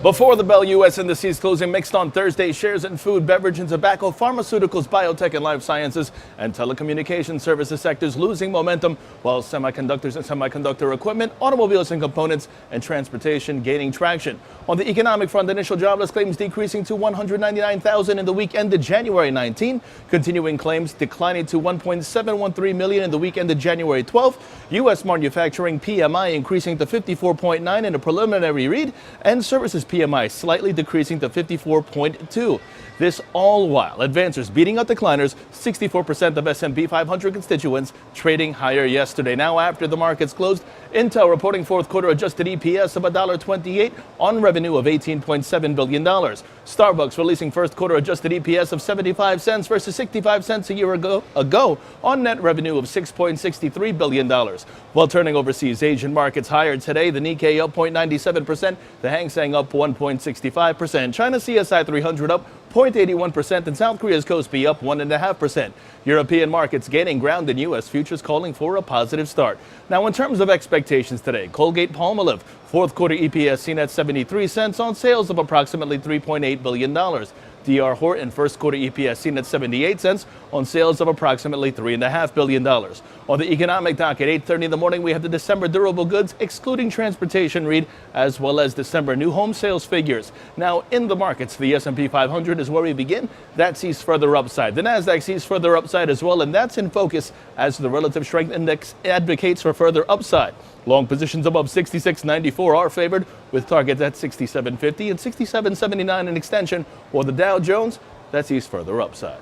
Before the bell, U.S. indices closing mixed on Thursday. Shares in food, beverage and tobacco, pharmaceuticals, biotech and life sciences, and telecommunication services sectors losing momentum, while semiconductors and semiconductor equipment, automobiles and components, and transportation gaining traction. On the economic front, initial jobless claims decreasing to 199,000 in the week ended January 19. Continuing claims declining to 1.713 million in the week ended January 12. U.S. manufacturing PMI increasing to 54.9 in a preliminary read, and services PMI slightly decreasing to 54.2. This all while advancers beating out decliners, 64% of S&P 500 constituents trading higher yesterday. Now, after the markets closed, Intel reporting fourth quarter adjusted EPS of $1.28 on revenue of $18.7 billion. Starbucks releasing first quarter adjusted EPS of 75 cents versus 65 cents a year ago on net revenue of $6.63 billion. While turning overseas, Asian markets higher today. The Nikkei up 0.97%, the Hang Seng up 1.65%. China CSI 300 up 0.81%, and South Korea's Kospi up 1.5%. European markets gaining ground, and U.S. futures calling for a positive start. Now, in terms of expectations today, Colgate-Palmolive fourth quarter EPS seen at 73 cents on sales of approximately $3.8 billion. D.R. Horton first quarter EPS seen at 78 cents on sales of approximately $3.5 billion. On the economic docket, 8:30 in the morning, we have the December durable goods excluding transportation read, as well as December new home sales figures. Now, in the markets, the S&P 500 is where we begin. That sees further upside. The Nasdaq sees further upside as well, and that's in focus as the relative strength index advocates for further upside. Long positions above 66.94 are favored, with targets at 67.50 and 67.79 in extension, or the Dow Jones that sees further upside.